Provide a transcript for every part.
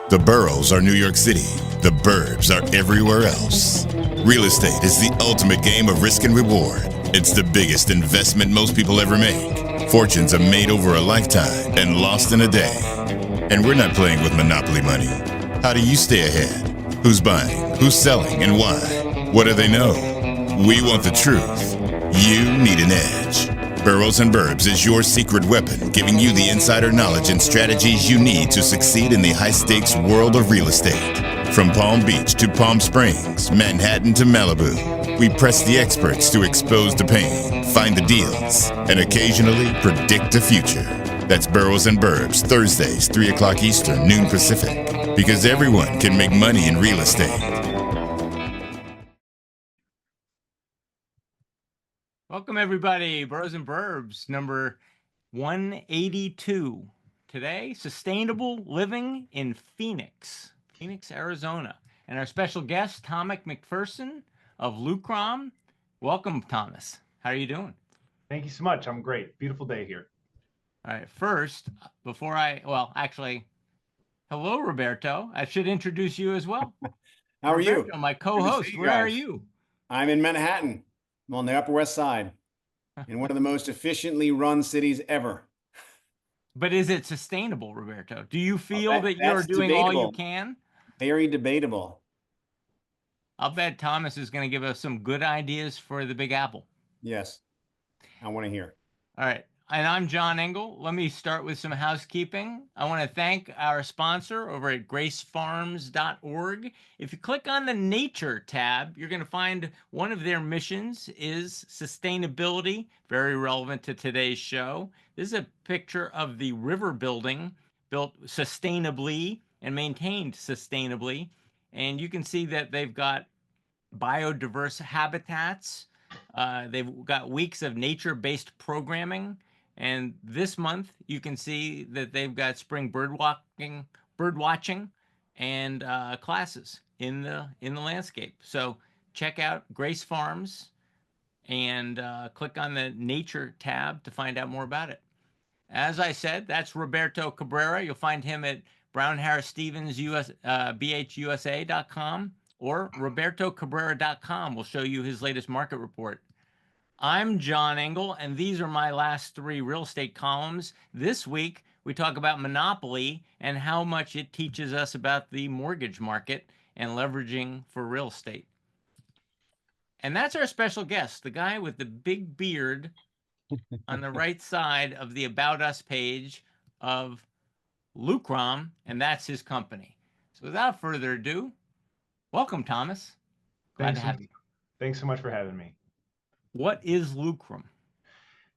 The boroughs are New York City. The burbs are everywhere else. Real estate is the ultimate game of risk and reward. It's the biggest investment most people ever make. Fortunes are made over a lifetime and lost in a day. And we're not playing with monopoly money. How do you stay ahead? Who's buying? Who's selling? And why? What do they know? We want the truth. You need an edge. Boroughs and Burbs is your secret weapon, giving you the insider knowledge and strategies you need to succeed in the high-stakes world of real estate. From Palm Beach to Palm Springs, Manhattan to Malibu, we press the experts to expose the pain, find the deals, and occasionally predict the future. That's Boroughs and Burbs, Thursdays, 3 o'clock Eastern, noon Pacific. Because everyone can make money in real estate. Welcome, everybody. Boroughs and Burbs, number 182. Today, sustainable living in Phoenix, Arizona. And our special guest, Thomas McPherson of Lukrom. Welcome, Thomas. How are you doing? Thank you so much. I'm great. Beautiful day here. All right. First, hello, Roberto. I should introduce you as well. How are Roberto, you? my co-host. Where are you? I'm in Manhattan. I'm on the Upper West Side in one of the most efficiently run cities ever. But is it sustainable, Roberto? Do you feel that you're doing debatable. all you can? Very debatable. I'll bet Thomas is going to give us some good ideas for the Big Apple. Yes, I want to hear. All right. And I'm John Engel. Let me start with some housekeeping. I want to thank our sponsor over at gracefarms.org. If you click on the Nature tab, you're going to find one of their missions is sustainability, very relevant to today's show. This is a picture of the river building built sustainably and maintained sustainably. And you can see that they've got biodiverse habitats. They've got weeks of nature-based programming. And this month, you can see that they've got spring bird watching, and classes in the landscape. So check out Grace Farms and click on the Nature tab to find out more about it. As I said, that's Roberto Cabrera. You'll find him at BHUSA.com or RobertoCabrera.com will show you his latest market report. I'm John Engel, and these are my last 3 real estate columns. This week, we talk about monopoly and how much it teaches us about the mortgage market and leveraging for real estate. And that's our special guest, the guy with the big beard on the right side of the About Us page of Lukrom, and that's his company. So without further ado, welcome, Thomas. Glad to have you. Thanks so much for having me. What is Lucrum?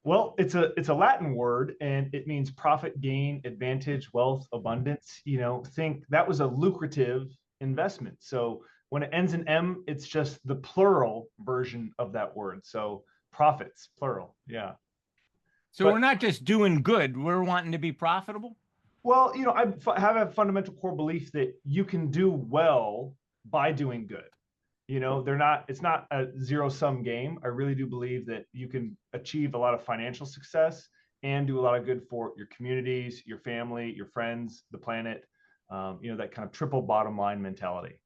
Well, it's a Latin word, and it means profit, gain, advantage, wealth, abundance. Think that was a lucrative investment. So when it ends in M, it's just the plural version of that word. So profits, plural. Yeah. So we're not just doing good, we're wanting to be profitable? Well, I have a fundamental core belief that you can do well by doing good. It's not a zero-sum game. I really do believe that you can achieve a lot of financial success and do a lot of good for your communities, your family, your friends, the planet, that kind of triple bottom line mentality.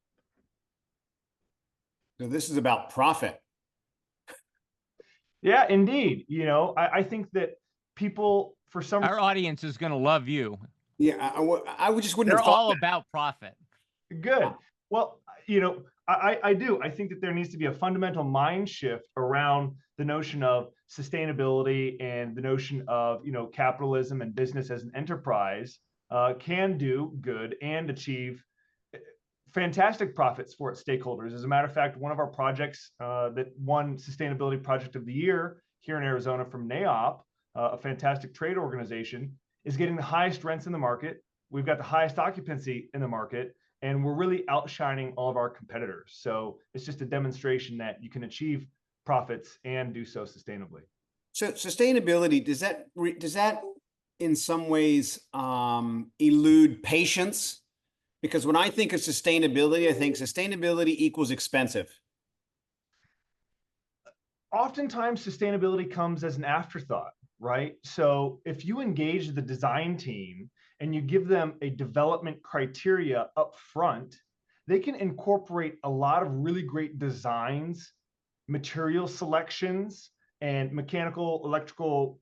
So this is about profit. Yeah, indeed. I think that people, for some our audience is going to love you. Yeah, I just wouldn't. They're all about profit. Good. Well, I do. I think that there needs to be a fundamental mind shift around the notion of sustainability and the notion of, capitalism and business as an enterprise can do good and achieve fantastic profits for its stakeholders. As a matter of fact, one of our projects that won Sustainability Project of the Year here in Arizona from NAOP, a fantastic trade organization, is getting the highest rents in the market. We've got the highest occupancy in the market, and we're really outshining all of our competitors. So it's just a demonstration that you can achieve profits and do so sustainably. So sustainability, does that in some ways elude patience? Because when I think of sustainability, I think sustainability equals expensive. Oftentimes, sustainability comes as an afterthought, right? So if you engage the design team and you give them a development criteria up front, they can incorporate a lot of really great designs, material selections, and mechanical, electrical,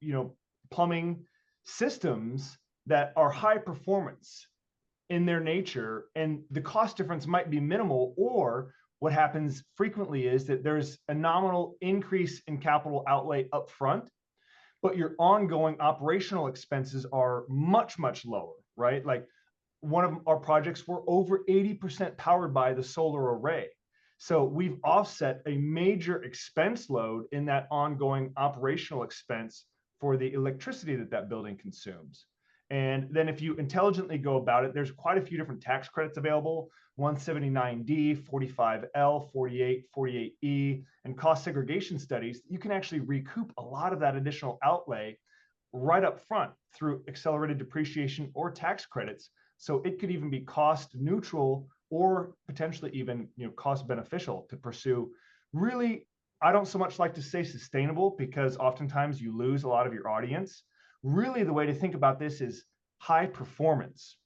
plumbing systems that are high performance in their nature, and the cost difference might be minimal. Or what happens frequently is that there's a nominal increase in capital outlay up front, but your ongoing operational expenses are much, much lower, right? Like one of our projects, we're over 80% powered by the solar array. So we've offset a major expense load in that ongoing operational expense for the electricity that that building consumes. And then if you intelligently go about it, there's quite a few different tax credits available: 179D, 45L, 48, 48E, and cost segregation studies. You can actually recoup a lot of that additional outlay right up front through accelerated depreciation or tax credits. So it could even be cost neutral or potentially even cost beneficial to pursue. Really, I don't so much like to say sustainable, because oftentimes you lose a lot of your audience. Really, the way to think about this is high performance,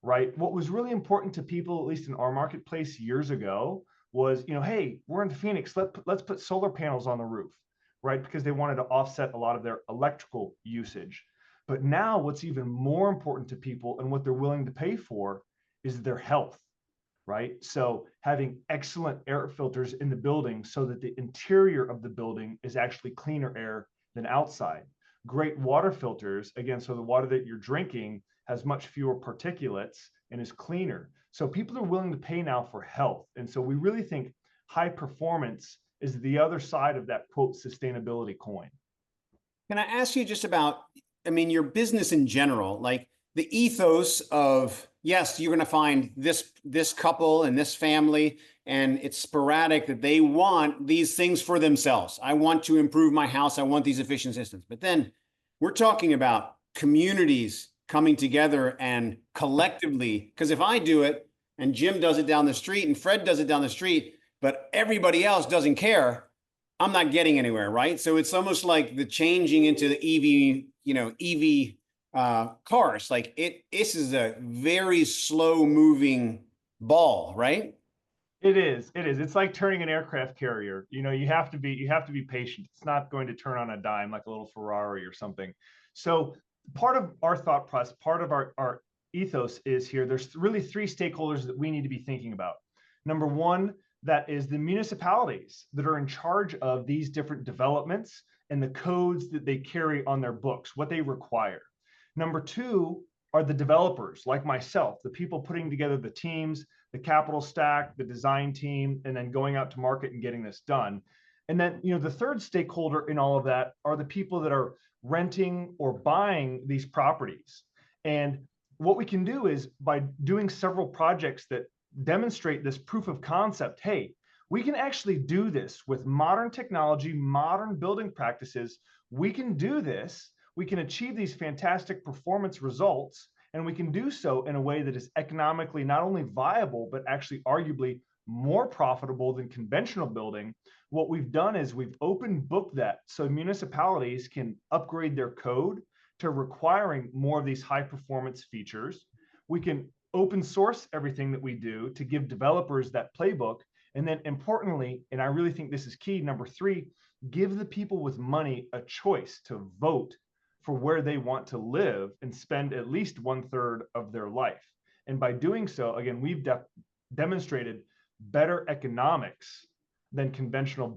right? What was really important to people, at least in our marketplace years ago, was, hey, we're in Phoenix, let's put solar panels on the roof, right? Because they wanted to offset a lot of their electrical usage. But now what's even more important to people and what they're willing to pay for is their health, right? So having excellent air filters in the building so that the interior of the building is actually cleaner air than outside. Great water filters, again, so the water that you're drinking has much fewer particulates and is cleaner. So people are willing to pay now for health. And so we really think high performance is the other side of that, quote, sustainability coin. Can I ask you just about, your business in general, like the ethos of, yes, you're going to find this couple and this family, and it's sporadic that they want these things for themselves. I want to improve my house. I want these efficient systems. But then we're talking about communities coming together and collectively, because if I do it and Jim does it down the street and Fred does it down the street, but everybody else doesn't care, I'm not getting anywhere, right? So it's almost like the changing into the EV cars. Like this is a very slow moving ball, right? It is. It's like turning an aircraft carrier. You have to be patient. It's not going to turn on a dime like a little Ferrari or something. So part of our thought process, part of our ethos is here. There's really three stakeholders that we need to be thinking about. Number one, that is the municipalities that are in charge of these different developments and the codes that they carry on their books, what they require. Number two are the developers like myself, the people putting together the teams, the capital stack, the design team, and then going out to market and getting this done. And then, the third stakeholder in all of that are the people that are renting or buying these properties. And what we can do is, by doing several projects that demonstrate this proof of concept, hey, we can actually do this with modern technology, modern building practices. We can do this. We can achieve these fantastic performance results, and we can do so in a way that is economically not only viable, but actually arguably more profitable than conventional building. What we've done is we've open booked that so municipalities can upgrade their code to requiring more of these high performance features. We can open source everything that we do to give developers that playbook. And then importantly, and I really think this is key, number three, give the people with money a choice to vote for where they want to live and spend at least 1/3 of their life. And by doing so, again, we've demonstrated better economics than conventional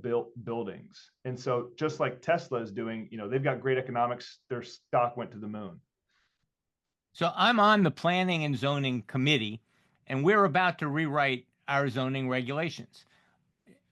buildings. And so just like Tesla is doing, they've got great economics, their stock went to the moon. So I'm on the Planning and Zoning Committee, and we're about to rewrite our zoning regulations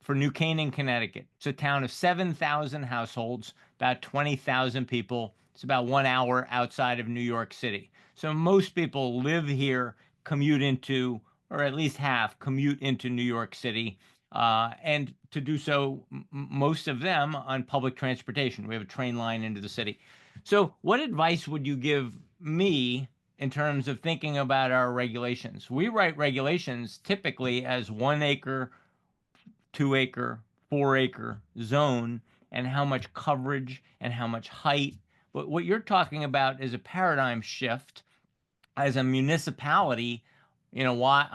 for New Canaan, Connecticut. It's a town of 7,000 households, about 20,000 people. It's about 1 hour outside of New York City. So most people live here, commute into, or at least half commute into New York City, and to do so, most of them on public transportation. We have a train line into the city. So what advice would you give me in terms of thinking about our regulations? We write regulations typically as 1 acre, 2 acre, 4 acre zone, and how much coverage and how much height. But what you're talking about is a paradigm shift as a municipality, why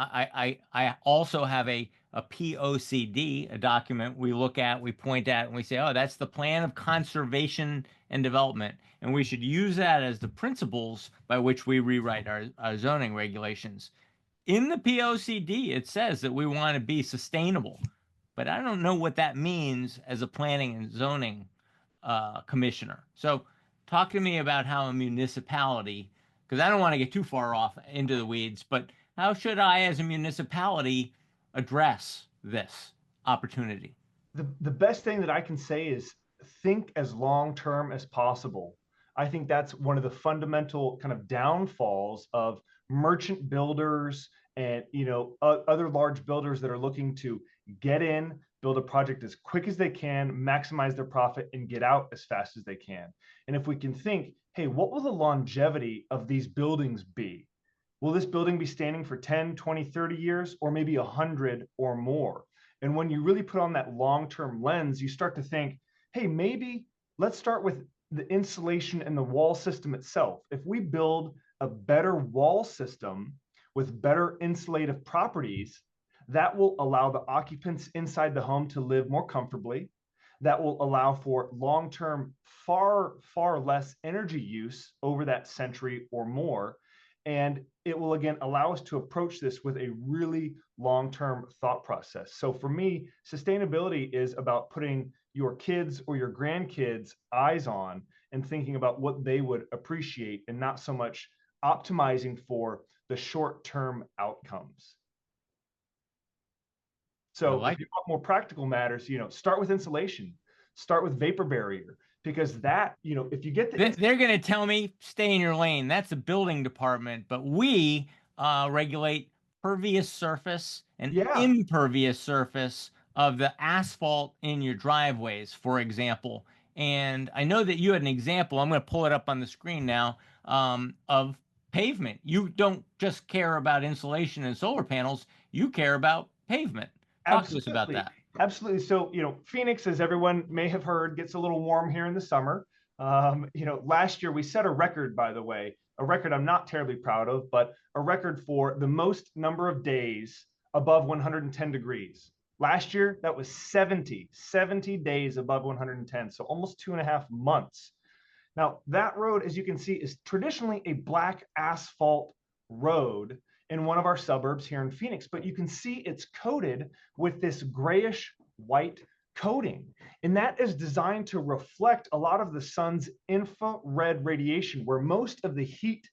I also have a POCD, a document we look at, we point at, and we say, oh, that's the plan of conservation and development. And we should use that as the principles by which we rewrite our zoning regulations. In the POCD, it says that we want to be sustainable, but I don't know what that means as a planning and zoning commissioner. So talk to me about how a municipality, because I don't want to get too far off into the weeds, but how should I, as a municipality, address this opportunity? The best thing that I can say is think as long term as possible. I think that's one of the fundamental kind of downfalls of merchant builders and other large builders that are looking to get in, build a project as quick as they can, maximize their profit, and get out as fast as they can. And if we can think, hey, what will the longevity of these buildings be? Will this building be standing for 10, 20, 30 years, or maybe 100 or more? And when you really put on that long-term lens, you start to think, hey, maybe let's start with the insulation and the wall system itself. If we build a better wall system with better insulative properties, that will allow the occupants inside the home to live more comfortably. That will allow for long-term, far, far less energy use over that century or more. And it will, again, allow us to approach this with a really long-term thought process. So for me, sustainability is about putting your kids or your grandkids' eyes on and thinking about what they would appreciate, and not so much optimizing for the short-term outcomes. So if you want more practical matters, start with insulation, start with vapor barrier, because that, if you get they're going to tell me stay in your lane. That's the building department, but we regulate pervious surface and impervious surface of the asphalt in your driveways, for example. And I know that you had an example. I'm going to pull it up on the screen now, of pavement. You don't just care about insulation and solar panels. You care about pavement. Talk to us about that. Absolutely. So, Phoenix, as everyone may have heard, gets a little warm here in the summer. Last year we set a record, by the way, a record I'm not terribly proud of, but a record for the most number of days above 110 degrees. Last year, that was 70 days above 110. So almost 2.5 months. Now, that road, as you can see, is traditionally a black asphalt road in one of our suburbs here in Phoenix, but you can see it's coated with this grayish white coating. And that is designed to reflect a lot of the sun's infrared radiation, where most of the heat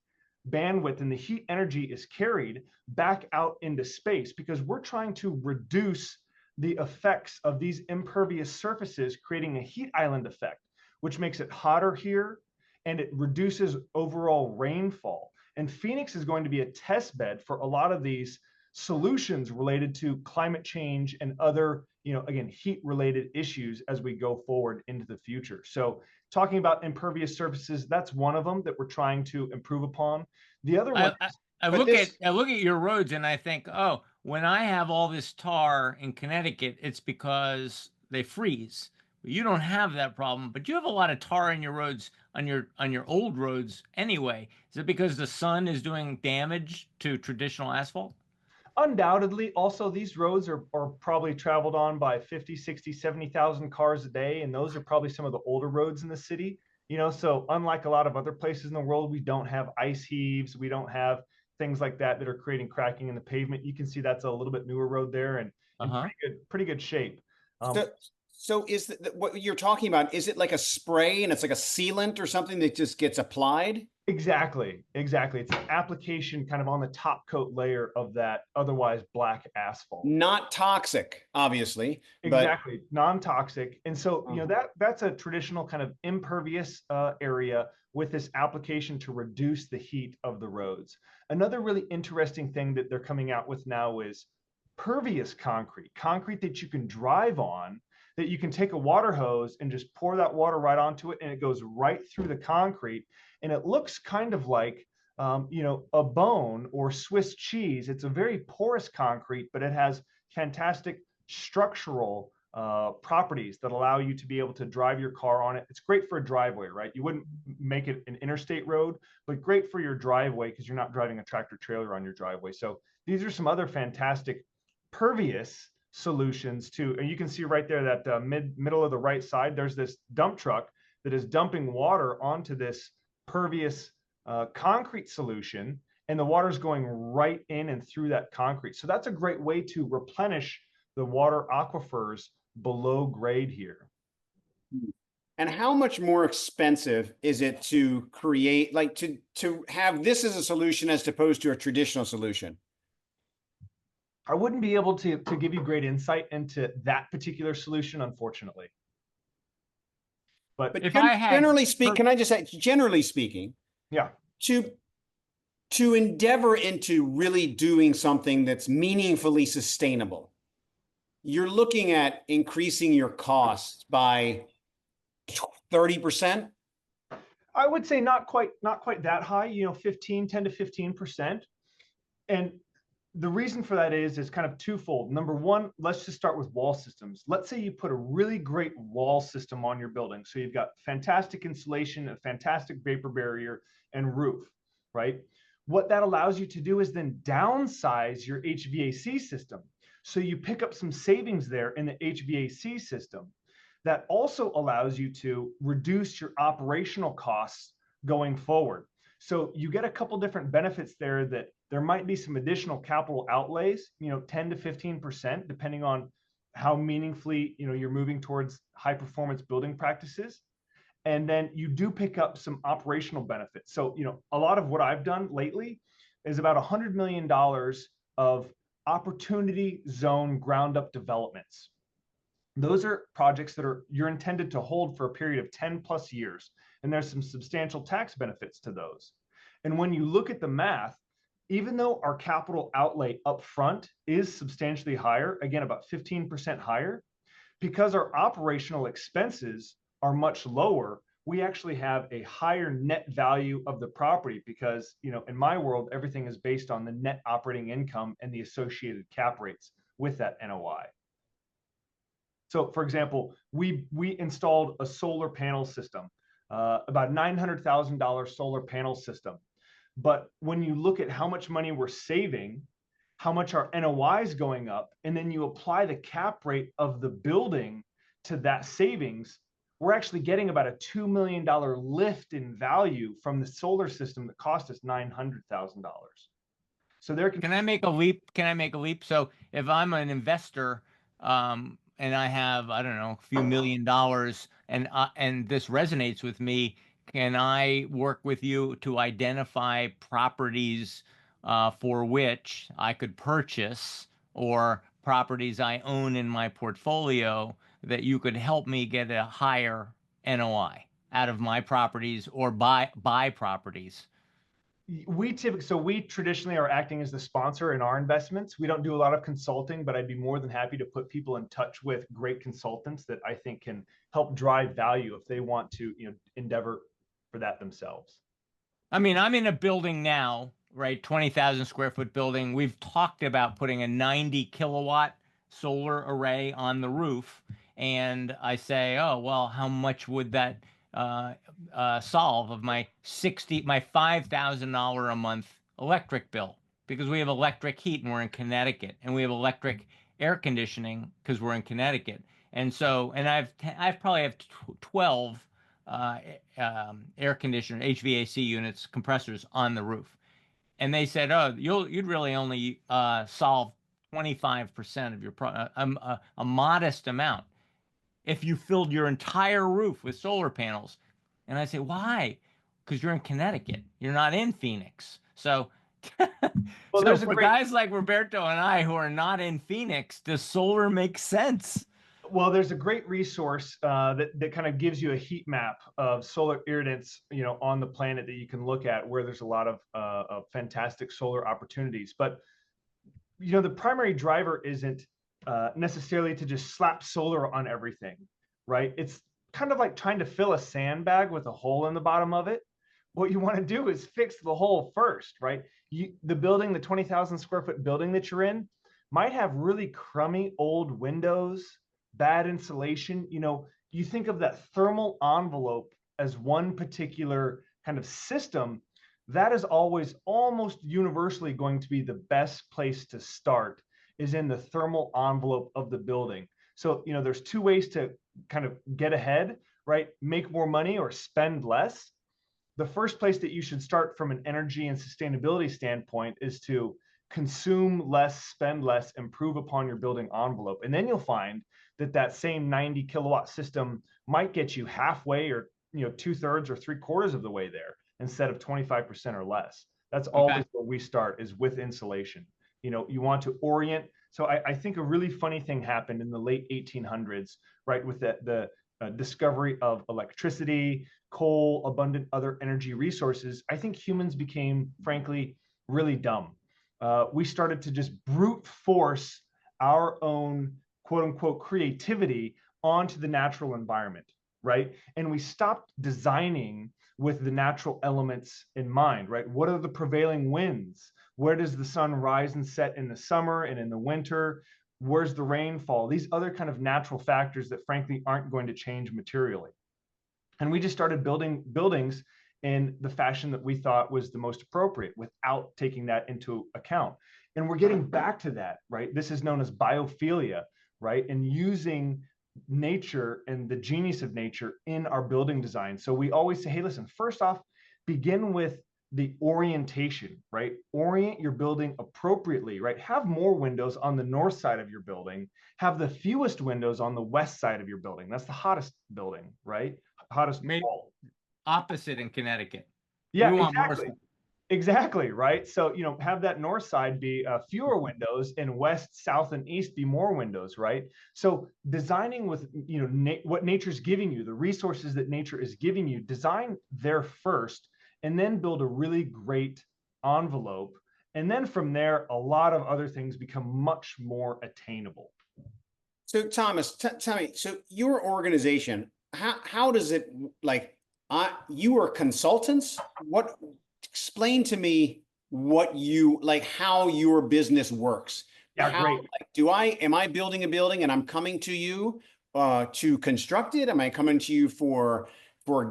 bandwidth and the heat energy is carried back out into space, because we're trying to reduce the effects of these impervious surfaces, creating a heat island effect, which makes it hotter here and it reduces overall rainfall. And Phoenix is going to be a test bed for a lot of these solutions related to climate change and other, again, heat related issues as we go forward into the future. So talking about impervious surfaces, that's one of them that we're trying to improve upon. The other one, I look at your roads and I think, oh, when I have all this tar in Connecticut, it's because they freeze. You don't have that problem, but you have a lot of tar in your roads, on your old roads anyway. Is it because the sun is doing damage to traditional asphalt? Undoubtedly. Also, these roads are probably traveled on by 50, 60, 70,000 cars a day. And those are probably some of the older roads in the city. So unlike a lot of other places in the world, we don't have ice heaves. We don't have things like that are creating cracking in the pavement. You can see that's a little bit newer road there, and in pretty good shape. So is what you're talking about, is it like a spray and it's like a sealant or something that just gets applied? Exactly. It's an application kind of on the top coat layer of that otherwise black asphalt. Not toxic, obviously. Exactly. Non-toxic. And so, that's a traditional kind of impervious area with this application to reduce the heat of the roads. Another really interesting thing that they're coming out with now is pervious concrete that you can drive on, that you can take a water hose and just pour that water right onto it, and it goes right through the concrete. And it looks kind of like, a bone or Swiss cheese. It's a very porous concrete, but it has fantastic structural properties that allow you to be able to drive your car on it. It's great for a driveway, right? You wouldn't make it an interstate road, but great for your driveway because you're not driving a tractor trailer on your driveway. So these are some other fantastic pervious solutions too. And you can see right there that middle of the right side, there's this dump truck that is dumping water onto this pervious concrete solution, and the water is going right in and through that concrete. So that's a great way to replenish the water aquifers below grade here. And how much more expensive is it to create, like to have this as a solution as opposed to a traditional solution? I wouldn't be able to give you great insight into that particular solution, unfortunately. But if I had, generally speaking, can I just say, generally speaking, yeah, to endeavor into really doing something that's meaningfully sustainable, you're looking at increasing your costs by 30%. I would say not quite that high, 10 to 15%. And the reason for that is kind of twofold. Number one, let's just start with wall systems. Let's say you put a really great wall system on your building. So you've got fantastic insulation, a fantastic vapor barrier, and roof, right? What that allows you to do is then downsize your HVAC system. So you pick up some savings there in the HVAC system. That also allows you to reduce your operational costs going forward. So you get a couple different benefits there, that there might be some additional capital outlays, 10 to 15%, depending on how meaningfully, you're moving towards high performance building practices. And then you do pick up some operational benefits. So, a lot of what I've done lately is about $100 million of opportunity zone ground up developments. Those are projects that you're intended to hold for a period of 10 plus years. And there's some substantial tax benefits to those. And when you look at the math, even though our capital outlay up front is substantially higher, again, about 15% higher, because our operational expenses are much lower, we actually have a higher net value of the property because, in my world, everything is based on the net operating income and the associated cap rates with that NOI. So, for example, we installed a solar panel system, about $900,000 solar panel system. But when you look at how much money we're saving, how much our NOI is going up, and then you apply the cap rate of the building to that savings, we're actually getting about a $2 million lift in value from the solar system that cost us $900,000. So there can I make a leap? So if I'm an investor, and I have, I don't know, a few $1 million, and this resonates with me, can I work with you to identify properties for which I could purchase, or properties I own in my portfolio that you could help me get a higher NOI out of my properties, or buy properties? We traditionally are acting as the sponsor in our investments. We don't do a lot of consulting, but I'd be more than happy to put people in touch with great consultants that I think can help drive value if they want to, endeavor for that themselves. I mean, I'm in a building now, right? 20,000 square foot building. We've talked about putting a 90 kilowatt solar array on the roof. And I say, oh, well, how much would that solve of my $5,000 a month electric bill? Because we have electric heat and we're in Connecticut, and we have electric air conditioning because we're in Connecticut. And so, and I've probably have 12 air conditioner HVAC units, compressors on the roof. And they said, oh, you'd really only solve 25% of your a modest amount if you filled your entire roof with solar panels. And I say, why? Because you're in Connecticut. You're not in Phoenix. So, well, so for guys like Roberto and I who are not in Phoenix, does solar make sense? Well, there's a great resource that kind of gives you a heat map of solar irradiance, on the planet that you can look at, where there's a lot of fantastic solar opportunities. But, the primary driver isn't necessarily to just slap solar on everything, right? It's kind of like trying to fill a sandbag with a hole in the bottom of it. What you want to do is fix the hole first, right? The 20,000 square foot building that you're in might have really crummy old windows, bad insulation, you think of that thermal envelope as one particular kind of system, that is always almost universally going to be the best place to start, is in the thermal envelope of the building. So, there's two ways to kind of get ahead, right? Make more money or spend less. The first place that you should start from an energy and sustainability standpoint is to consume less, spend less, improve upon your building envelope. And then you'll find that that same 90 kilowatt system might get you halfway or 2/3 or 3/4 of the way there instead of 25% or less. That's always where we start, is with insulation. You want to orient. So I think a really funny thing happened in the late 1800s, right, with the discovery of electricity, coal, abundant other energy resources. I think humans became, frankly, really dumb. We started to just brute force our own quote unquote creativity onto the natural environment, right? And we stopped designing with the natural elements in mind, right? What are the prevailing winds? Where does the sun rise and set in the summer and in the winter? Where's the rainfall? These other kind of natural factors that frankly aren't going to change materially. And we just started building buildings in the fashion that we thought was the most appropriate without taking that into account. And we're getting back to that, right? This is known as biophilia, right? And using nature and the genius of nature in our building design. So we always say, hey, listen, first off, begin with the orientation, right? Orient your building appropriately, right? Have more windows on the north side of your building. Have the fewest windows on the west side of your building. That's the hottest building, right? Hottest wall. Opposite in Connecticut. Yeah, exactly, right? So, have that north side be fewer windows, and west, south, and east be more windows, right? So designing with, what nature's giving you, the resources that nature is giving you, design there first, and then build a really great envelope. And then from there, a lot of other things become much more attainable. So Thomas, tell me, so your organization, how does it, like, you are consultants? Explain to me what how your business works. Yeah, great. Am I building a building and I'm coming to you to construct it? Am I coming to you for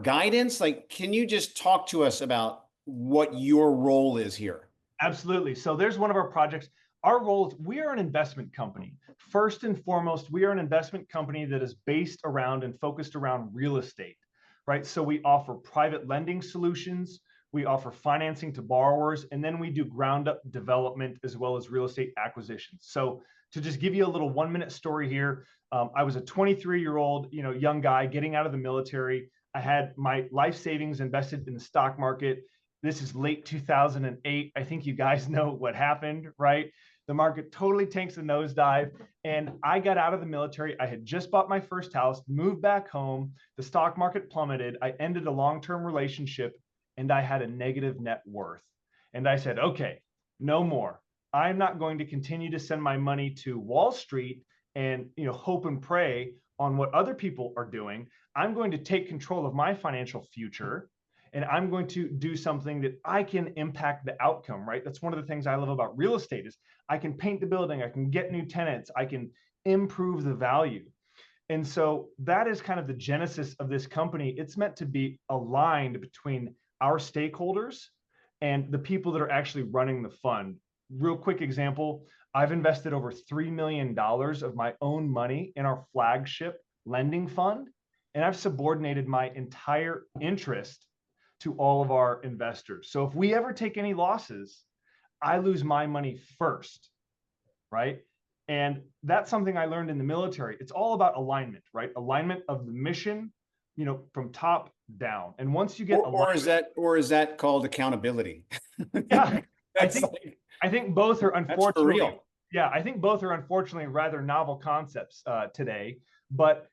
guidance? Like, can you just talk to us about what your role is here? Absolutely. So there's one of our projects. Our role is, we are an investment company. First and foremost, we are an investment company that is based around and focused around real estate, right? So we offer private lending solutions, we offer financing to borrowers, and then we do ground up development as well as real estate acquisitions. So to just give you a little 1-minute story here, I was a 23-year-old, young guy getting out of the military. I had my life savings invested in the stock market. This is late 2008. I think you guys know what happened, right? The market totally tanks a nosedive. And I got out of the military. I had just bought my first house, moved back home. The stock market plummeted. I ended a long-term relationship, and I had a negative net worth. And I said, okay, no more. I'm not going to continue to send my money to Wall Street and hope and pray on what other people are doing. I'm going to take control of my financial future, and I'm going to do something that I can impact the outcome, right? That's one of the things I love about real estate, is I can paint the building, I can get new tenants, I can improve the value. And so that is kind of the genesis of this company. It's meant to be aligned between our stakeholders and the people that are actually running the fund. Real quick example, I've invested over $3 million of my own money in our flagship lending fund, and I've subordinated my entire interest to all of our investors. So if we ever take any losses, I lose my money first, right? And that's something I learned in the military. It's all about alignment, right? Alignment of the mission, from top down. And once you get or is that called accountability? Yeah, I think both are unfortunately. Real. Yeah, I think both are unfortunately rather novel concepts today. But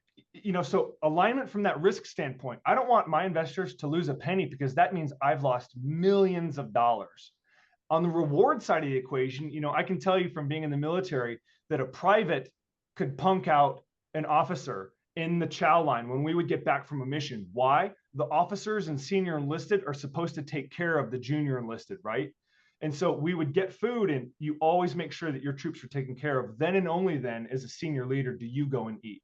so alignment from that risk standpoint, I don't want my investors to lose a penny, because that means I've lost millions of dollars. On the reward side of the equation, I can tell you from being in the military that a private could punk out an officer in the chow line when we would get back from a mission. Why? The officers and senior enlisted are supposed to take care of the junior enlisted, right? And so we would get food, and you always make sure that your troops are taken care of. Then and only then, as a senior leader, do you go and eat.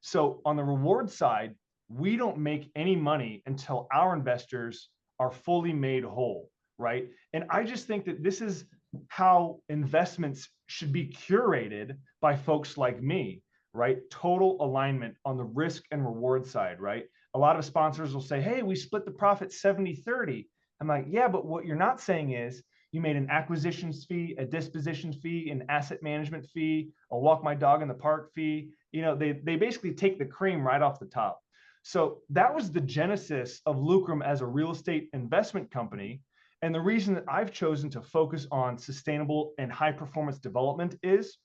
So on the reward side, we don't make any money until our investors are fully made whole, right? And I just think that this is how investments should be curated by folks like me, right? Total alignment on the risk and reward side, right? A lot of sponsors will say, hey, we split the profit 70-30. I'm like, yeah, but what you're not saying is you made an acquisitions fee, a disposition fee, an asset management fee, a walk my dog in the park fee. You know, they basically take the cream right off the top. So that was the genesis of Lucrum as a real estate investment company. And the reason that I've chosen to focus on sustainable and high performance development is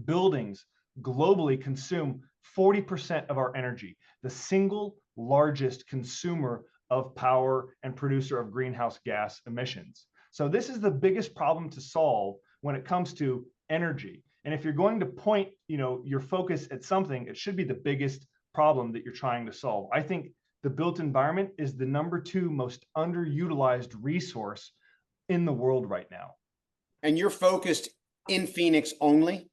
buildings globally consume 40% of our energy, the single largest consumer of power and producer of greenhouse gas emissions. So this is the biggest problem to solve when it comes to energy. And if you're going to point, your focus at something, it should be the biggest problem that you're trying to solve. I think the built environment is the #2 most underutilized resource in the world right now. And you're focused in Phoenix only?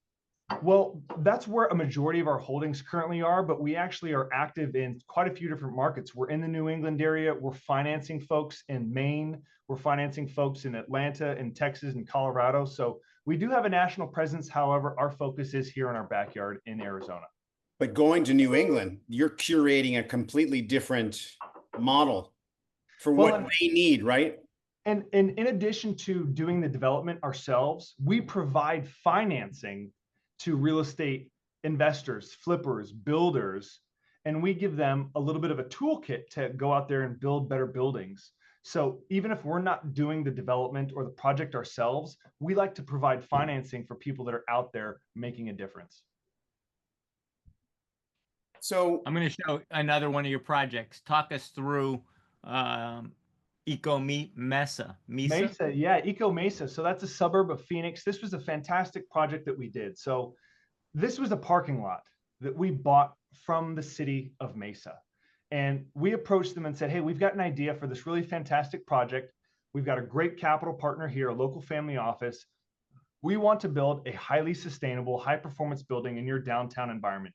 Well, that's where a majority of our holdings currently are, but we actually are active in quite a few different markets. We're in the New England area. We're financing folks in Maine. We're financing folks in Atlanta, in Texas, and Colorado. So we do have a national presence. However, our focus is here in our backyard in Arizona. But going to New England, you're curating a completely different model for what they need, right? And in addition to doing the development ourselves, we provide financing to real estate investors, flippers, builders, and we give them a little bit of a toolkit to go out there and build better buildings. So even if we're not doing the development or the project ourselves, we like to provide financing for people that are out there making a difference. So I'm going to show another one of your projects. Talk us through Mesa. Mesa, yeah, Eco Mesa. So that's a suburb of Phoenix. This was a fantastic project that we did. So this was a parking lot that we bought from the city of Mesa. And we approached them and said, hey, we've got an idea for this really fantastic project. We've got a great capital partner here, a local family office. We want to build a highly sustainable, high performance building in your downtown environment.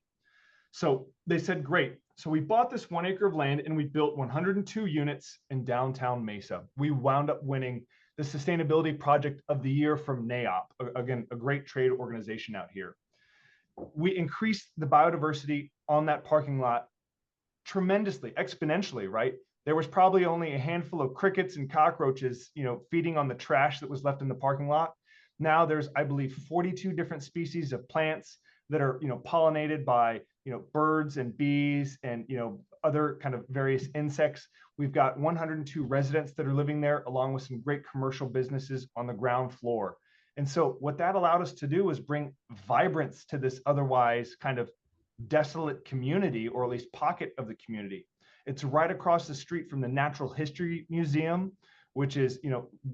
So they said, great. So we bought this 1 acre of land and we built 102 units in downtown Mesa. We wound up winning the Sustainability Project of the Year from NAIOP, again, a great trade organization out here. We increased the biodiversity on that parking lot tremendously, exponentially, right? There was probably only a handful of crickets and cockroaches, feeding on the trash that was left in the parking lot. Now there's, I believe, 42 different species of plants that are, pollinated by, birds and bees and, other kind of various insects. We've got 102 residents that are living there, along with some great commercial businesses on the ground floor. And so what that allowed us to do was bring vibrance to this otherwise kind of desolate community, or at least pocket of the community. It's right across the street from the Natural History Museum, which is,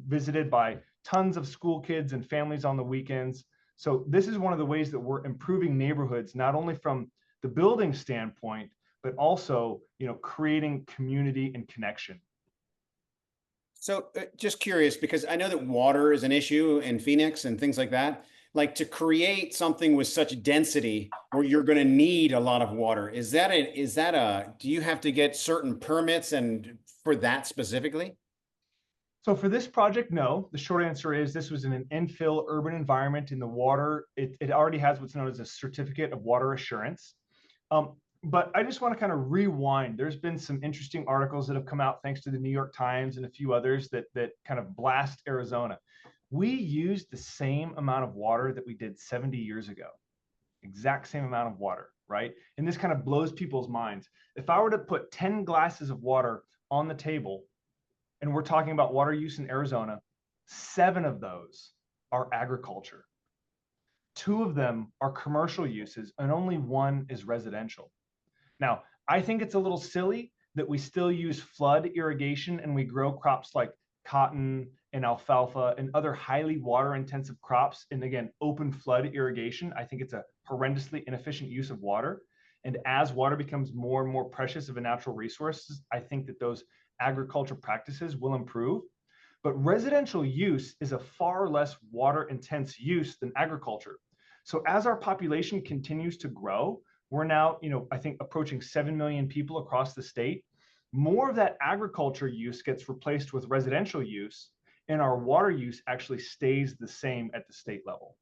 visited by tons of school kids and families on the weekends. So this is one of the ways that we're improving neighborhoods, not only from the building standpoint, but also, creating community and connection. So just curious, because I know that water is an issue in Phoenix and things like that. Like, to create something with such density where you're going to need a lot of water, do you have to get certain permits and for that specifically? So for this project, no. The short answer is this was in an infill urban environment in the water. It already has what's known as a certificate of water assurance. But I just want to kind of rewind. There's been some interesting articles that have come out thanks to the New York Times and a few others that kind of blast Arizona. We used the same amount of water that we did 70 years ago, exact same amount of water, right? And this kind of blows people's minds. If I were to put 10 glasses of water on the table, and we're talking about water use in Arizona, 7 of those are agriculture. 2 of them are commercial uses, and only 1 is residential. Now, I think it's a little silly that we still use flood irrigation and we grow crops like cotton and alfalfa and other highly water intensive crops. And again, open flood irrigation, I think it's a horrendously inefficient use of water. And as water becomes more and more precious of a natural resource, I think that those agriculture practices will improve. But residential use is a far less water intense use than agriculture. So as our population continues to grow, We're now, I think approaching 7 million people across the state. More of that agriculture use gets replaced with residential use, and our water use actually stays the same at the state level.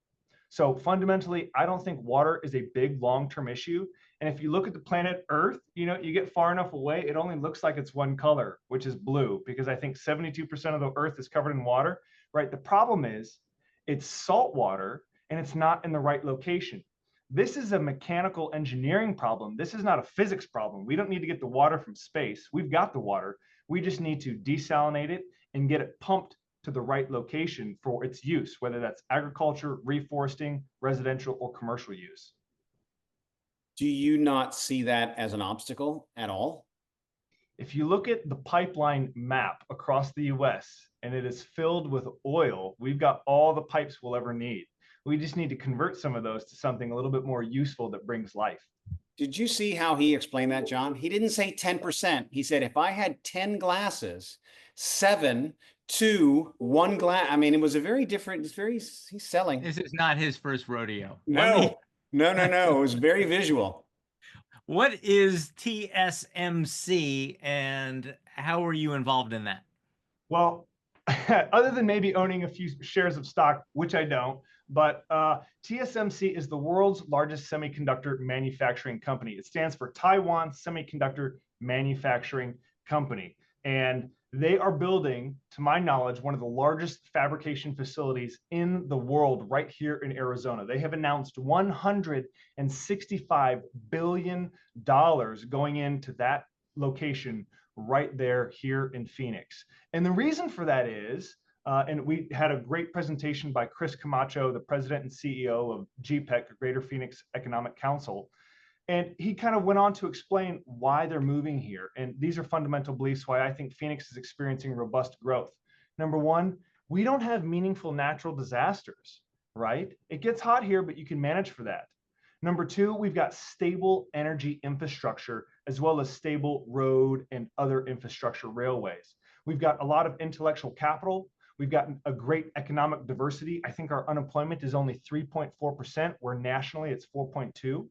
So fundamentally, I don't think water is a big long-term issue. And if you look at the planet Earth, you get far enough away, it only looks like it's one color, which is blue, because I think 72% of the Earth is covered in water, right? The problem is it's salt water and it's not in the right location. This is a mechanical engineering problem. This is not a physics problem. We don't need to get the water from space. We've got the water. We just need to desalinate it and get it pumped to the right location for its use, whether that's agriculture, reforesting, residential, or commercial use. Do you not see that as an obstacle at all? If you look at the pipeline map across the US and it is filled with oil, we've got all the pipes we'll ever need. We just need to convert some of those to something a little bit more useful that brings life. Did you see how he explained that, John? He didn't say 10%. He said, if I had 10 glasses, 7 to 1 glass. I mean, it was a very different, he's selling. This is not his first rodeo. No. It was very visual. What is TSMC and how are you involved in that? Well, other than maybe owning a few shares of stock, which I don't, but TSMC is the world's largest semiconductor manufacturing company. It stands for Taiwan Semiconductor Manufacturing Company. And they are building, to my knowledge, one of the largest fabrication facilities in the world right here in Arizona. They have announced $165 billion going into that location right there here in Phoenix. And the reason for that is, and we had a great presentation by Chris Camacho, the president and CEO of GPEC, Greater Phoenix Economic Council. And he kind of went on to explain why they're moving here. And these are fundamental beliefs why I think Phoenix is experiencing robust growth. Number one, we don't have meaningful natural disasters, right? It gets hot here, but you can manage for that. Number two, we've got stable energy infrastructure, as well as stable road and other infrastructure railways. We've got a lot of intellectual capital. We've got a great economic diversity. I think our unemployment is only 3.4%, where nationally it's 4.2%.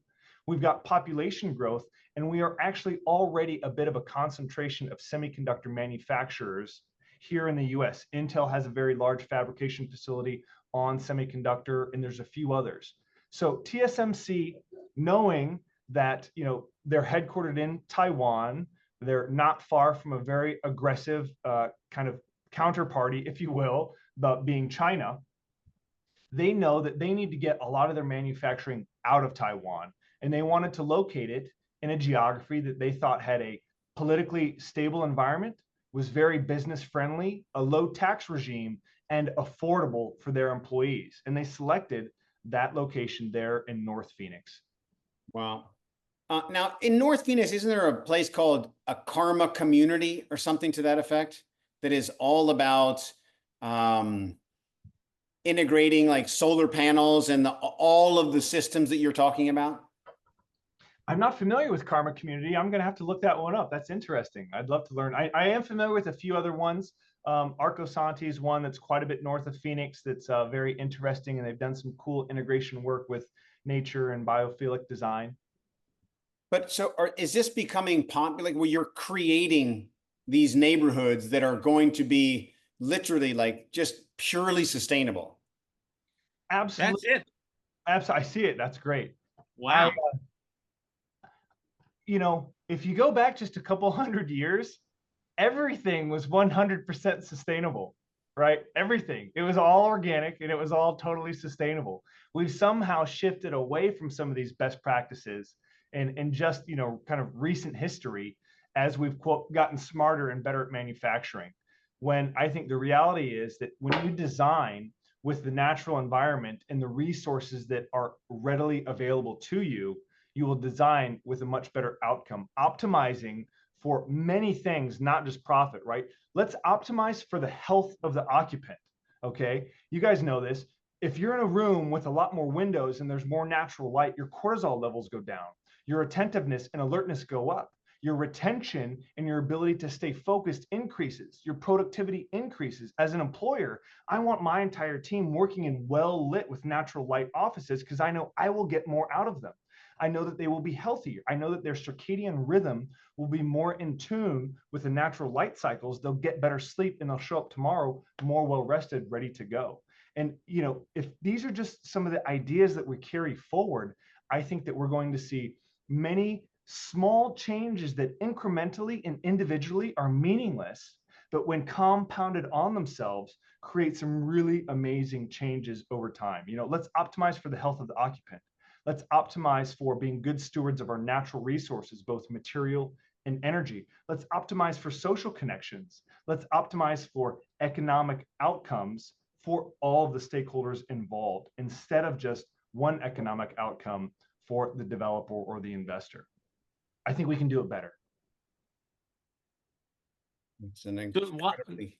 We've got population growth, and we are actually already a bit of a concentration of semiconductor manufacturers here in the US. Intel has a very large fabrication facility on semiconductor, and there's a few others. So TSMC, knowing that they're headquartered in Taiwan, they're not far from a very aggressive kind of counterparty, if you will, about being China, they know that they need to get a lot of their manufacturing out of Taiwan. And they wanted to locate it in a geography that they thought had a politically stable environment, was very business friendly, a low tax regime, and affordable for their employees. And they selected that location there in North Phoenix. Wow. Now, in North Phoenix, isn't there a place called a Karma Community or something to that effect that is all about integrating like solar panels and all of the systems that you're talking about? I'm not familiar with Karma Community. I'm going to have to look that one up. That's interesting. I'd love to learn. I am familiar with a few other ones. Arco Santi is one that's quite a bit north of Phoenix that's very interesting, and they've done some cool integration work with nature and biophilic design. But so is this becoming popular where you're creating these neighborhoods that are going to be literally like just purely sustainable? Absolutely. That's it. Absolutely. I see it. That's great. Wow. If you go back just a couple hundred years, everything was 100% sustainable, right? Everything. It was all organic and it was all totally sustainable. We've somehow shifted away from some of these best practices and just, kind of recent history as we've, quote, gotten smarter and better at manufacturing. When I think the reality is that when you design with the natural environment and the resources that are readily available to you, you will design with a much better outcome, optimizing for many things, not just profit, right? Let's optimize for the health of the occupant, okay? You guys know this. If you're in a room with a lot more windows and there's more natural light, your cortisol levels go down. Your attentiveness and alertness go up. Your retention and your ability to stay focused increases. Your productivity increases. As an employer, I want my entire team working in well-lit with natural light offices because I know I will get more out of them. I know that they will be healthier. I know that their circadian rhythm will be more in tune with the natural light cycles. They'll get better sleep and they'll show up tomorrow more well rested, ready to go. And if these are just some of the ideas that we carry forward, I think that we're going to see many small changes that incrementally and individually are meaningless, but when compounded on themselves, create some really amazing changes over time. Let's optimize for the health of the occupant. Let's optimize for being good stewards of our natural resources, both material and energy. Let's optimize for social connections. Let's optimize for economic outcomes for all of the stakeholders involved, instead of just one economic outcome for the developer or the investor. I think we can do it better. It's an incredibly...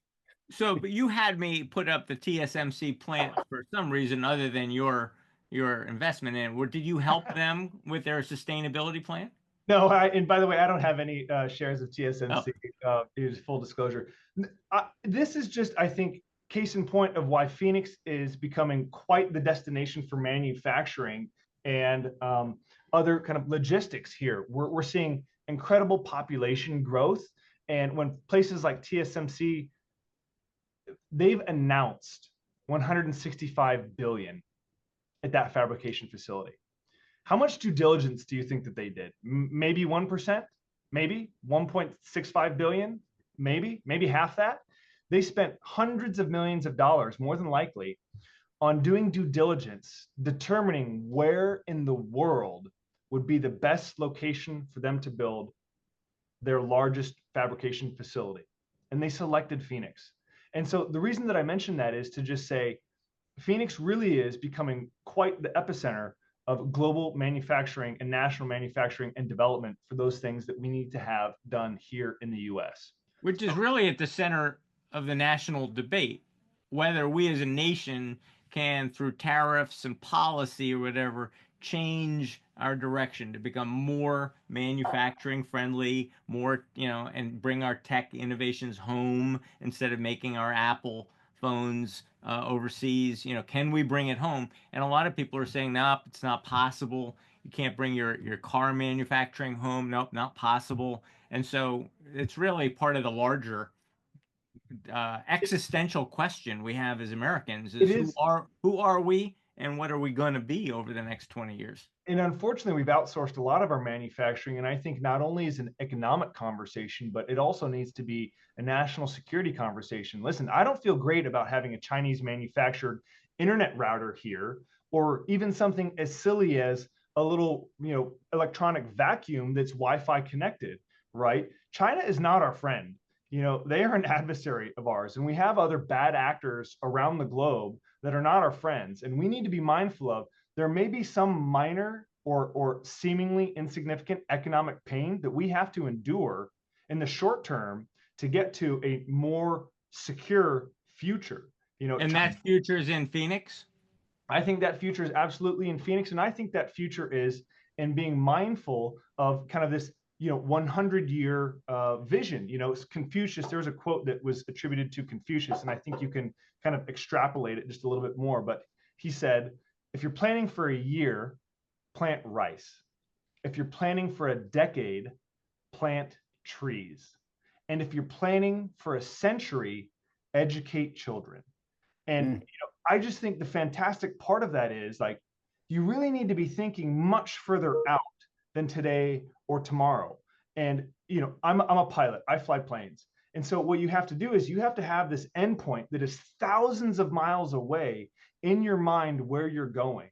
But you had me put up the TSMC plant for some reason other than your investment in it. Did you help them with their sustainability plan? No, and by the way, I don't have any shares of TSMC. Oh. Is full disclosure. This is just, I think, case in point of why Phoenix is becoming quite the destination for manufacturing and other kind of logistics here. We're seeing incredible population growth. And when places like TSMC, they've announced 165 billion at that fabrication facility. How much due diligence do you think that they did? Maybe 1%, maybe 1.65 billion, maybe half that. They spent hundreds of millions of dollars, more than likely, on doing due diligence, determining where in the world would be the best location for them to build their largest fabrication facility. And they selected Phoenix. And so the reason that I mentioned that is to just say, Phoenix really is becoming quite the epicenter of global manufacturing and national manufacturing and development for those things that we need to have done here in the US. Which is really at the center of the national debate, whether we as a nation can, through tariffs and policy or whatever, change our direction to become more manufacturing friendly, more, and bring our tech innovations home instead of making our Apple phones overseas. Can we bring it home? And a lot of people are saying, nope, it's not possible. You can't bring your car manufacturing home. Nope, not possible. And so it's really part of the larger existential question we have as Americans is who are we and what are we going to be over the next 20 years? And unfortunately, we've outsourced a lot of our manufacturing. And I think not only is an economic conversation, but it also needs to be a national security conversation. Listen, I don't feel great about having a Chinese manufactured internet router here, or even something as silly as a little, electronic vacuum that's Wi-Fi connected, right? China is not our friend. They are an adversary of ours, and we have other bad actors around the globe that are not our friends. And we need to be mindful of, there may be some minor or seemingly insignificant economic pain that we have to endure in the short term to get to a more secure future. And that future is in Phoenix? I think that future is absolutely in Phoenix. And I think that future is in being mindful of kind of this 100-year vision. Confucius, there was a quote that was attributed to Confucius, and I think you can kind of extrapolate it just a little bit more. But he said, if you're planning for a year, plant rice. If you're planning for a decade, plant trees. And if you're planning for a century, educate children. And I just think the fantastic part of that is, like, you really need to be thinking much further out than today or tomorrow. And I'm a pilot. I fly planes. And so what you have to do is you have to have this endpoint that is thousands of miles away in your mind where you're going.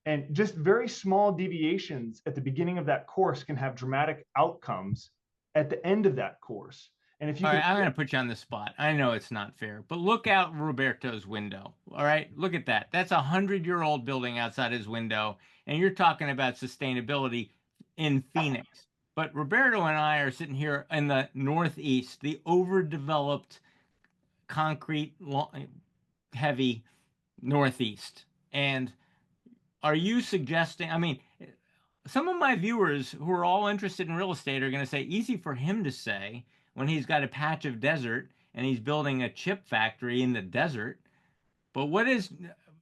And just very small deviations at the beginning of that course can have dramatic outcomes at the end of that course. And if you all right, I'm going to put you on the spot. I know it's not fair, but look out Roberto's window. All right, look at that. That's 100-year-old building outside his window. And you're talking about sustainability in Phoenix. But Roberto and I are sitting here in the Northeast, the overdeveloped, concrete, heavy Northeast. And are you suggesting, some of my viewers who are all interested in real estate are going to say, easy for him to say when he's got a patch of desert and he's building a chip factory in the desert. But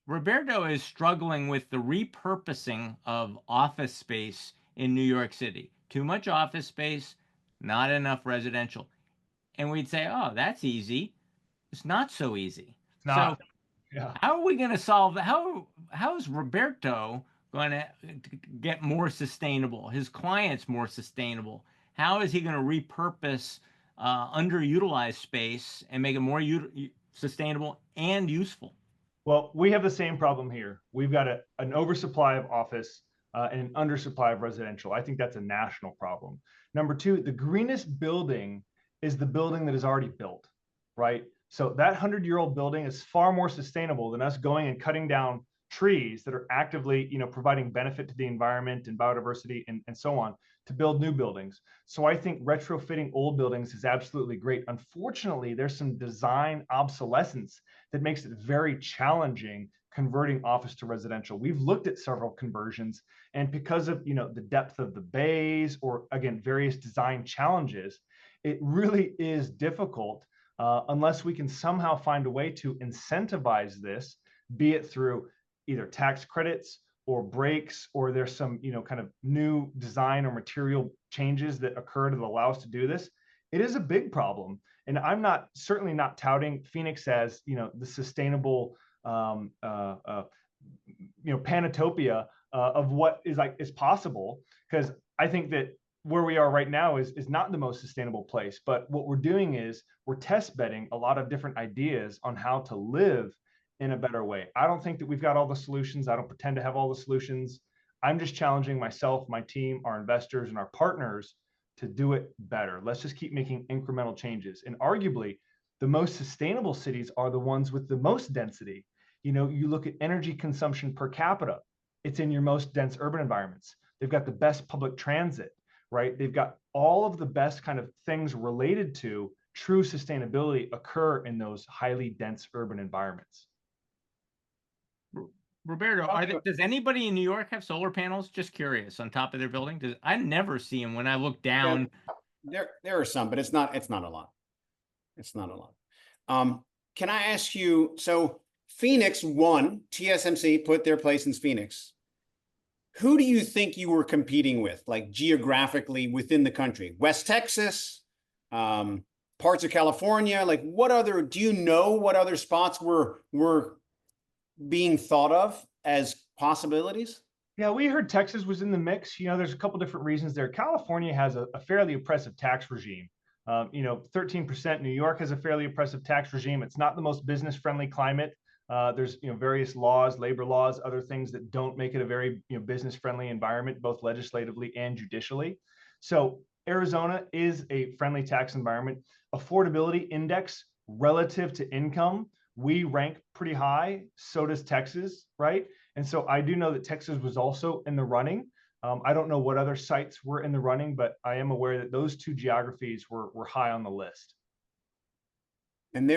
Roberto is struggling with the repurposing of office space in New York City. Too much office space, not enough residential. And we'd say, oh, that's easy. It's not so easy. It's not. So Yeah. how are we going to solve that? How is Roberto going to get more sustainable? His clients more sustainable? How is he going to repurpose underutilized space and make it more sustainable and useful? Well, we have the same problem here. We've got an oversupply of office and an undersupply of residential. I think that's a national problem. Number two, the greenest building is the building that is already built, right? So that 100-year-old building is far more sustainable than us going and cutting down trees that are actively, providing benefit to the environment and biodiversity and so on to build new buildings. So I think retrofitting old buildings is absolutely great. Unfortunately, there's some design obsolescence that makes it very challenging converting office to residential. We've looked at several conversions, and because of the depth of the bays or again various design challenges, it really is difficult unless we can somehow find a way to incentivize this, be it through either tax credits or breaks, or there's some kind of new design or material changes that occur to allow us to do this. It is a big problem, and I'm certainly not touting Phoenix as the sustainable panatopia of what is possible, because I think that where we are right now is not the most sustainable place. But what we're doing is we're test bedding a lot of different ideas on how to live in a better way. I don't think that we've got all the solutions. I don't pretend to have all the solutions. I'm just challenging myself, my team, our investors, and our partners to do it better. Let's just keep making incremental changes. And arguably, the most sustainable cities are the ones with the most density. You look at energy consumption per capita, it's in your most dense urban environments. They've got the best public transit, right? They've got all of the best kind of things related to true sustainability occur in those highly dense urban environments. Roberto, does anybody in New York have solar panels? Just curious, on top of their building? I never see them when I look down. Yeah, there are some, but it's not a lot. It's not a lot. Can I ask you, so Phoenix won, TSMC put their place in Phoenix. Who do you think you were competing with, like geographically within the country? West Texas, parts of California, like do you know what other spots were being thought of as possibilities? Yeah, we heard Texas was in the mix. There's a couple different reasons there. California has a fairly oppressive tax regime. 13%. New York has a fairly oppressive tax regime. It's not the most business-friendly climate. There's various laws, labor laws, other things that don't make it a very business-friendly environment, both legislatively and judicially. So Arizona is a friendly tax environment. Affordability index relative to income, we rank pretty high. So does Texas, right? And so I do know that Texas was also in the running. I don't know what other sites were in the running, but I am aware that those two geographies were high on the list. And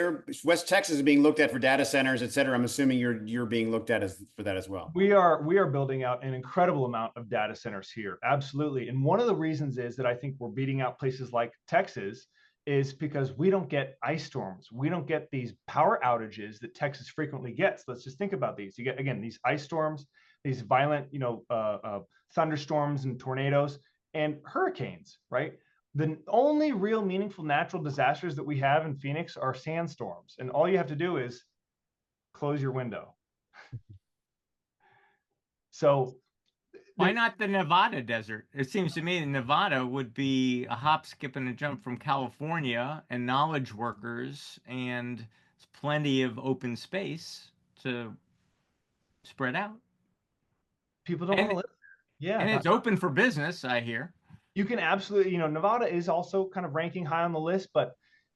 West Texas is being looked at for data centers, et cetera. I'm assuming you're being looked at for that as well. We are building out an incredible amount of data centers here. Absolutely. And one of the reasons is that I think we're beating out places like Texas is because we don't get ice storms. We don't get these power outages that Texas frequently gets. Let's just think about these. You get, again, these ice storms, these violent, thunderstorms and tornadoes and hurricanes, right? The only real meaningful natural disasters that we have in Phoenix are sandstorms. And all you have to do is close your window. So why not the Nevada desert? It seems to me that Nevada would be a hop, skip, and a jump from California and knowledge workers, and plenty of open space to spread out. People don't want to live. Yeah. And it's open for business, I hear. You can absolutely, Nevada is also kind of ranking high on the list, but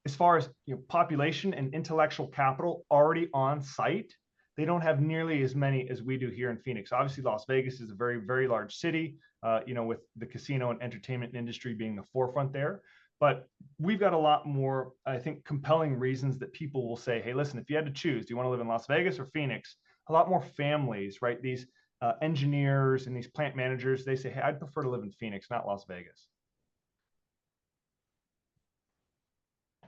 as far as population and intellectual capital already on site, they don't have nearly as many as we do here in Phoenix. Obviously, Las Vegas is a very, very large city, with the casino and entertainment industry being the forefront there. But we've got a lot more, I think, compelling reasons that people will say, hey, listen, if you had to choose, do you want to live in Las Vegas or Phoenix? A lot more families, right? These engineers and these plant managers, they say, hey, I'd prefer to live in Phoenix, not Las Vegas.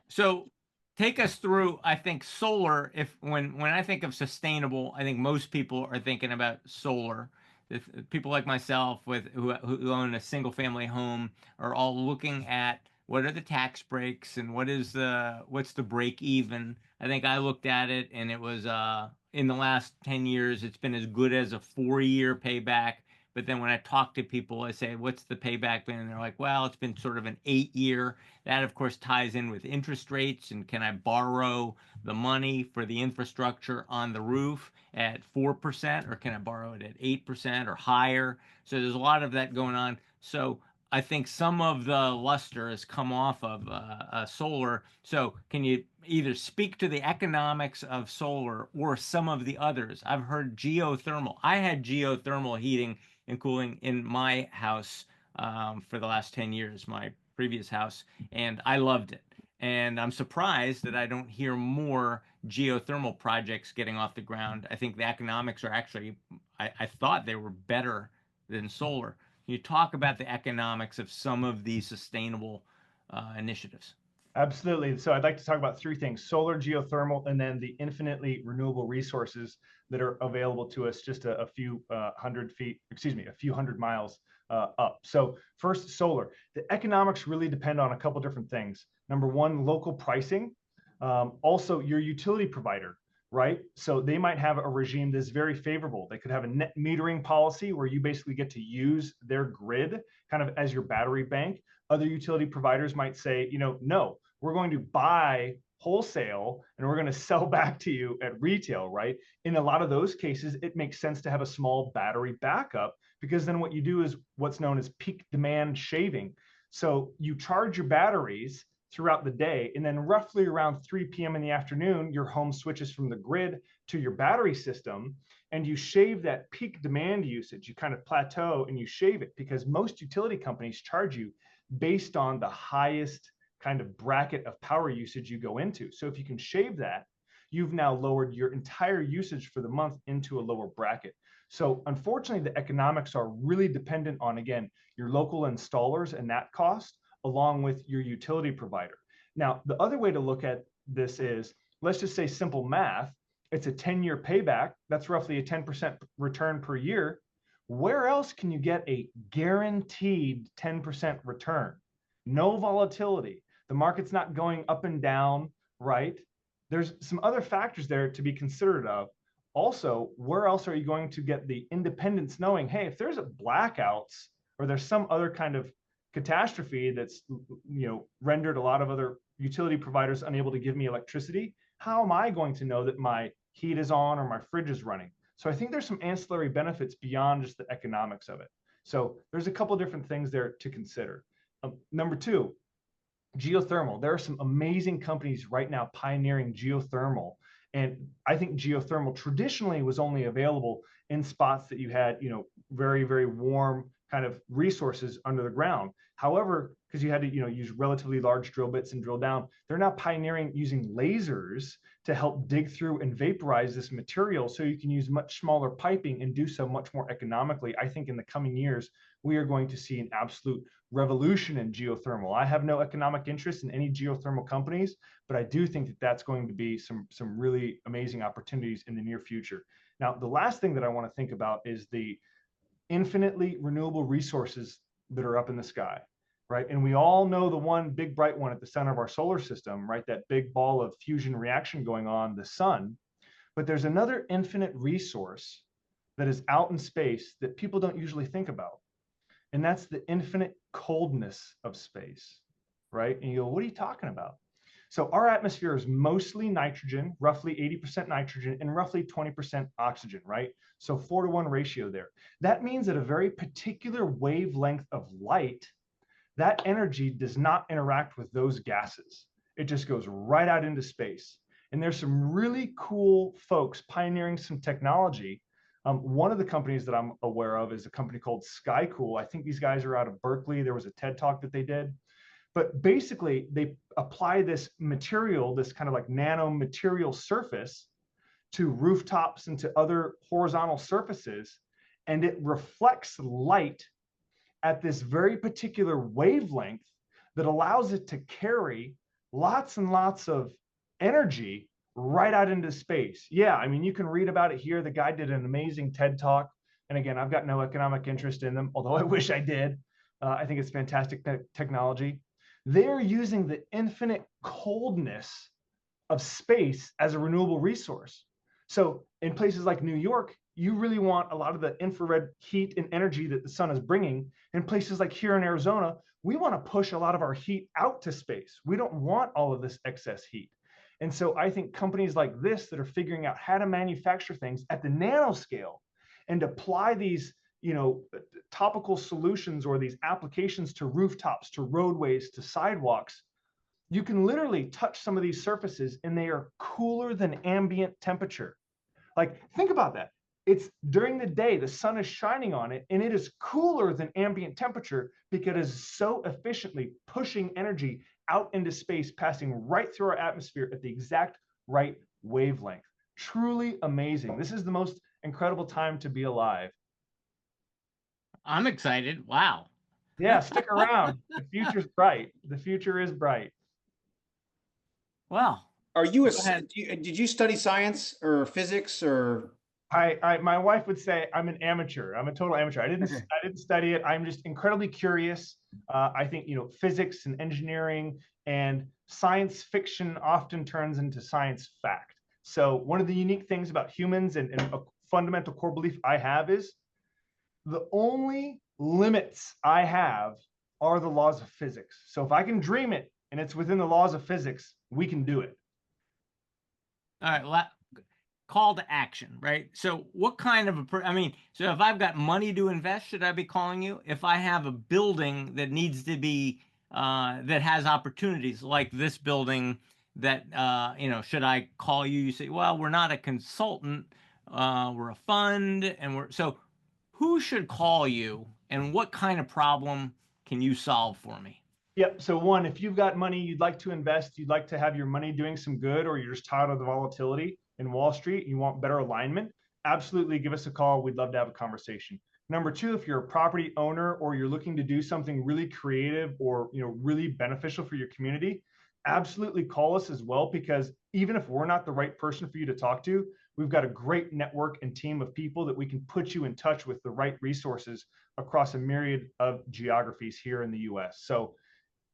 So take us through, I think solar, if when I think of sustainable, I think most people are thinking about solar. If people like myself who own a single family home are all looking at what are the tax breaks and what's the break even. I think I looked at it and it was in the last 10 years it's been as good as a 4-year payback. But then when I talk to people, I say, what's the payback been? And they're like, well, it's been sort of an 8-year. That, of course, ties in with interest rates. And can I borrow the money for the infrastructure on the roof at 4%, or can I borrow it at 8% or higher? So there's a lot of that going on. So I think some of the luster has come off of solar. So can you either speak to the economics of solar or some of the others? I've heard geothermal. I had geothermal heating and cooling in my house for the last 10 years, my previous house, and I loved it. And I'm surprised that I don't hear more geothermal projects getting off the ground. I think the economics are actually, I thought they were better than solar. Can you talk about the economics of some of these sustainable initiatives? Absolutely. So I'd like to talk about three things: solar, geothermal, and then the infinitely renewable resources that are available to us just a few hundred feet, excuse me, a few hundred miles up. So first, solar. The economics really depend on a couple different things. Number one, local pricing. Also, your utility provider, right? So they might have a regime that's very favorable. They could have a net metering policy where you basically get to use their grid kind of as your battery bank. Other utility providers might say, no, we're going to buy wholesale and we're going to sell back to you at retail, right? In a lot of those cases, it makes sense to have a small battery backup, because then what you do is what's known as peak demand shaving. So you charge your batteries throughout the day, and then roughly around 3 p.m. in the afternoon, your home switches from the grid to your battery system, and you shave that peak demand usage. You kind of plateau and you shave it, because most utility companies charge you based on the highest kind of bracket of power usage you go into. So if you can shave that, you've now lowered your entire usage for the month into a lower bracket. So unfortunately, the economics are really dependent on, again, your local installers and that cost, along with your utility provider. Now, the other way to look at this is, let's just say simple math. It's a 10-year payback. That's roughly a 10% return per year. Where else can you get a guaranteed 10% return? No volatility. The market's not going up and down, right? There's some other factors there to be considered of. Also, where else are you going to get the independence knowing, hey, if there's a blackouts or there's some other kind of catastrophe that's rendered a lot of other utility providers unable to give me electricity, how am I going to know that my heat is on or my fridge is running? So I think there's some ancillary benefits beyond just the economics of it. So there's a couple of different things there to consider. Number two, geothermal. There are some amazing companies right now pioneering geothermal. And I think geothermal traditionally was only available in spots that you had, very, very warm kind of resources under the ground. However, because you had to, use relatively large drill bits and drill down, they're now pioneering using lasers to help dig through and vaporize this material, so you can use much smaller piping and do so much more economically. I think in the coming years, we are going to see an absolute revolution in geothermal. I have no economic interest in any geothermal companies, but I do think that that's going to be some really amazing opportunities in the near future. Now, the last thing that I want to think about is the infinitely renewable resources that are up in the sky, right? And we all know the one big bright one at the center of our solar system, right? That big ball of fusion reaction going on, the sun. But there's another infinite resource that is out in space that people don't usually think about. And that's the infinite coldness of space, right? And you go, what are you talking about? So our atmosphere is mostly nitrogen, roughly 80% nitrogen and roughly 20% oxygen, right? So 4-to-1 ratio there. That means that a very particular wavelength of light, that energy does not interact with those gases. It just goes right out into space. And there's some really cool folks pioneering some technology. One of the companies that I'm aware of is a company called SkyCool. I think these guys are out of Berkeley. There was a TED Talk that they did. But basically, they apply this material, this kind of like nano material surface, to rooftops and to other horizontal surfaces, and it reflects light at this very particular wavelength that allows it to carry lots and lots of energy right out into space. Yeah, I mean, you can read about it here. The guy did an amazing TED talk. And again, I've got no economic interest in them, although I wish I did. I think it's fantastic technology. They're using the infinite coldness of space as a renewable resource. So in places like New York, you really want a lot of the infrared heat and energy that the sun is bringing. In places like here in Arizona, we want to push a lot of our heat out to space. We don't want all of this excess heat. And so I think companies like this that are figuring out how to manufacture things at the nanoscale and apply these, topical solutions or these applications to rooftops, to roadways, to sidewalks, you can literally touch some of these surfaces and they are cooler than ambient temperature. Like, think about that. It's during the day, the sun is shining on it, and it is cooler than ambient temperature because it is so efficiently pushing energy out into space, passing right through our atmosphere at the exact right wavelength. Truly amazing. This is the most incredible time to be alive. I'm excited. Wow. Yeah, stick around. The future's bright. The future is bright. Well, Are you did you study science or physics or? My wife would say I'm an amateur. I'm a total amateur. I didn't study it. I'm just incredibly curious. I think, physics and engineering and science fiction often turns into science fact. So one of the unique things about humans and a fundamental core belief I have is the only limits I have are the laws of physics. So if I can dream it and it's within the laws of physics, we can do it. All right. Call to action, right? So what kind of so if I've got money to invest, should I be calling you? If I have a building that needs to be, that has opportunities like this building that, should I call you? You say, well, we're not a consultant. We're a fund. So who should call you and what kind of problem can you solve for me? Yep. So one, if you've got money you'd like to invest, you'd like to have your money doing some good, or you're just tired of the volatility in Wall Street, you want better alignment, absolutely give us a call. We'd love to have a conversation. Number two, if you're a property owner or you're looking to do something really creative or really beneficial for your community, absolutely call us as well, because even if we're not the right person for you to talk to, we've got a great network and team of people that we can put you in touch with the right resources across a myriad of geographies here in the US. So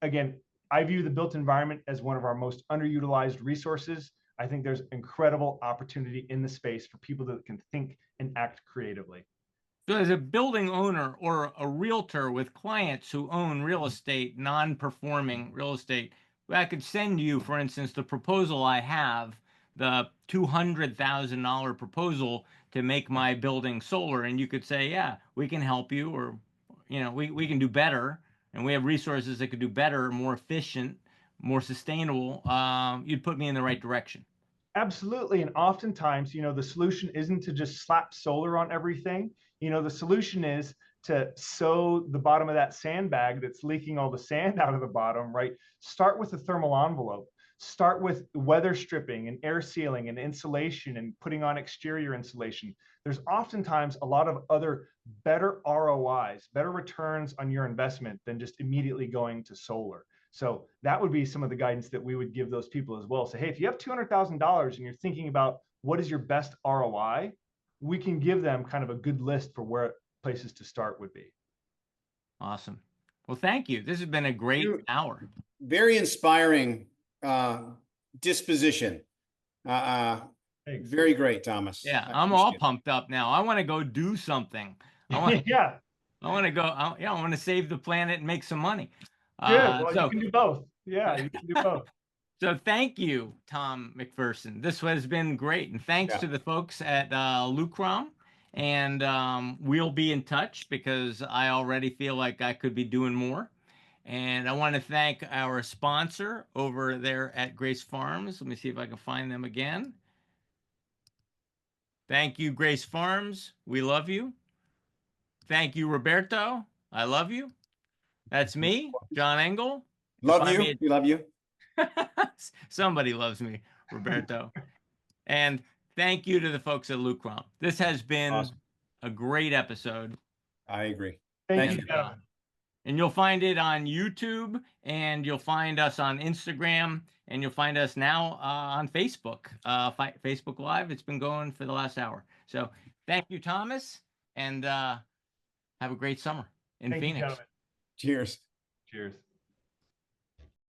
again, I view the built environment as one of our most underutilized resources. I think there's incredible opportunity in the space for people that can think and act creatively. So as a building owner or a realtor with clients who own real estate, non-performing real estate, I could send you, for instance, the proposal I have, the $200,000 proposal to make my building solar. And you could say, yeah, we can help you, or, we can do better. And we have resources that could do better, more efficient, more sustainable. You'd put me in the right direction. Absolutely. And oftentimes, the solution isn't to just slap solar on everything. The solution is to sew the bottom of that sandbag that's leaking all the sand out of the bottom, right? Start with a thermal envelope. Start with weather stripping and air sealing and insulation and putting on exterior insulation. There's oftentimes a lot of other better ROIs, better returns on your investment than just immediately going to solar. So that would be some of the guidance that we would give those people as well. So, hey, if you have $200,000 and you're thinking about what is your best ROI, we can give them kind of a good list for where places to start would be. Awesome. Well, thank you. This has been a great hour. Very inspiring disposition. Very great, Thomas. Yeah, I'm all pumped up now. I want to go do something. I want to go. I want to save the planet and make some money. Good. Well, you can do both. Yeah, you can do both. So thank you, Tom McPherson. This has been great. And thanks to the folks at Lukrom. And we'll be in touch because I already feel like I could be doing more. And I want to thank our sponsor over there at Grace Farms. Let me see if I can find them again. Thank you, Grace Farms. We love you. Thank you, Roberto. I love you. That's me, John Engel. Love you. We love you. Somebody loves me, Roberto. And thank you to the folks at Lukrom. This has been a great episode. I agree. Thank you. And you'll find it on YouTube, and you'll find us on Instagram. and you'll find us now on Facebook, Facebook Live. It's been going for the last hour. So thank you, Thomas, and have a great summer in Thank you, Phoenix. gentlemen. Cheers. Cheers.